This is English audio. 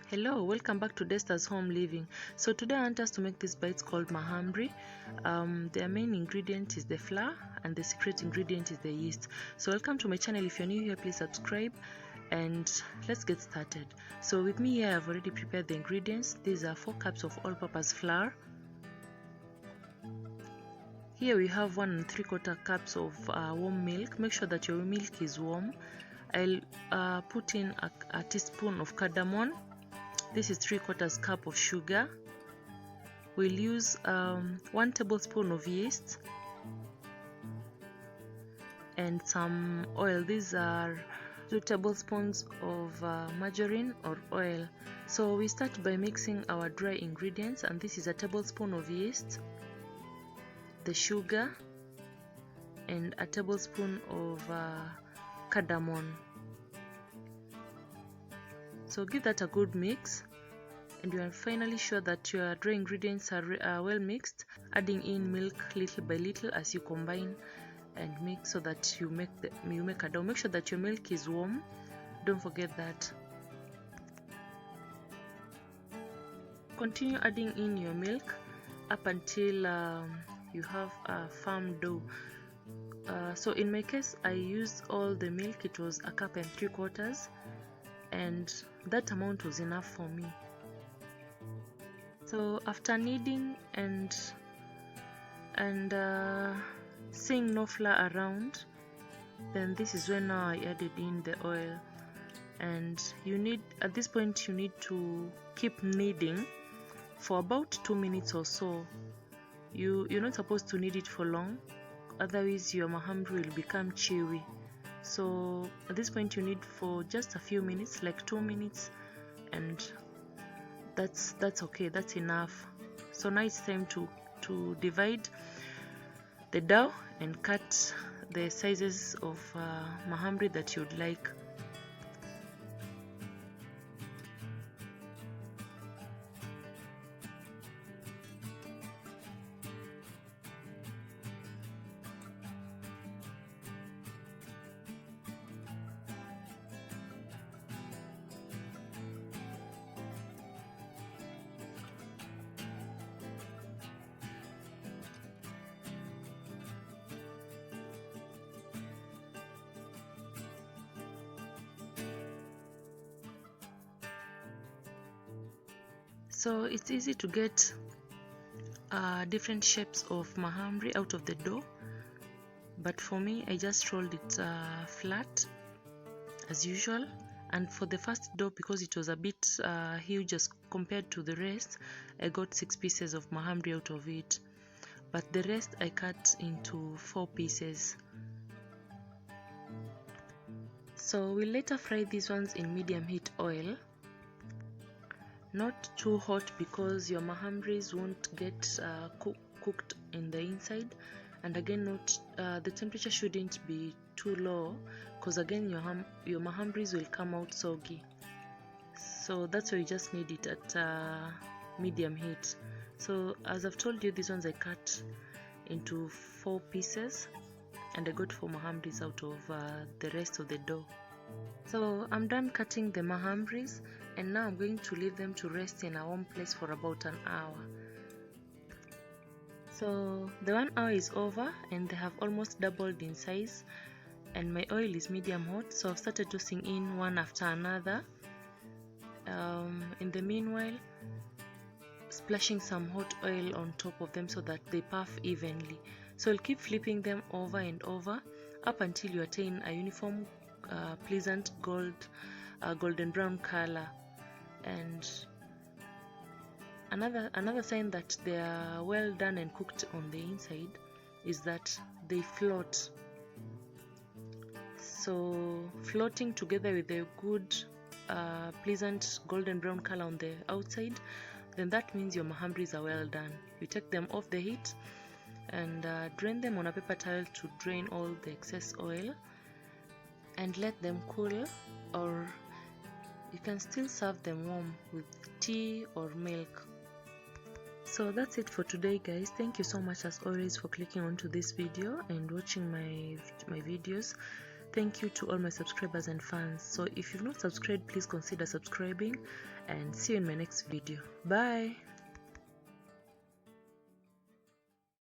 Hello, welcome back to Desters HomeLiving. So today I want us to make this bites called Mahamri. Their main ingredient is the flour and the secret ingredient is the yeast. So welcome to my channel. If you're new here, please subscribe and let's get started. So with me here, I've already prepared the ingredients. These are 4 cups of all-purpose flour. Here we have 1 3/4 cups of warm milk. Make sure that your milk is warm. I'll put in a teaspoon of cardamom. This is 3/4 cup of sugar. We'll use 1 tablespoon of yeast and some oil. These are 2 tablespoons of margarine or oil. So we start by mixing our dry ingredients, and this is a tablespoon of yeast, the sugar, and a tablespoon of cardamom. So give that a good mix, and you are finally sure that your dry ingredients are well mixed, adding in milk little by little as you combine and mix so that you make a dough. Make sure that your milk is warm, don't forget that. Continue adding in your milk up until you have a firm dough. So in my case, I used all the milk. It was 1 3/4 cups, and that amount was enough for me. So after kneading and seeing no flour around, then this is when now I added in the oil. And at this point you need to keep kneading for about 2 minutes or so. You're not supposed to knead it for long, otherwise your mahamri will become chewy. So at this point you need for just a few minutes, like 2 minutes, and that's okay, that's enough. So now it's time to divide the dough and cut the sizes of mahamri that you'd like. So it's easy to get different shapes of mahamri out of the dough, but for me I just rolled it flat as usual. And for the first dough, because it was a bit huge as compared to the rest, I got 6 pieces of mahamri out of it, but the rest I cut into 4 pieces. So we'll later fry these ones in medium heat oil. Not too hot, because your mahamris won't get cooked in the inside, and again the temperature shouldn't be too low, because again your mahamris will come out soggy. So that's why you just need it at medium heat. So as I've told you, these ones I cut into 4 pieces, and I got 4 mahamris out of the rest of the dough. So I'm done cutting the mahamris, and now I'm going to leave them to rest in a warm place for about an hour. So the 1 hour is over, and they have almost doubled in size, and my oil is medium hot, so I've started tossing in one after another. In the meanwhile, splashing some hot oil on top of them so that they puff evenly. So I'll keep flipping them over and over up until you attain a uniform pleasant golden brown color. And another sign that they are well done and cooked on the inside is that they float. So floating together with a good pleasant golden brown color on the outside, then that means your mahamris are well done. You take them off the heat and drain them on a paper towel to drain all the excess oil, and let them cool, or you can still serve them warm with tea or milk. So that's it for today, guys. Thank you so much as always for clicking onto this video and watching my videos. thank you to all my subscribers and fans. So if you've not subscribed, please consider subscribing, and see you in my next video. Bye.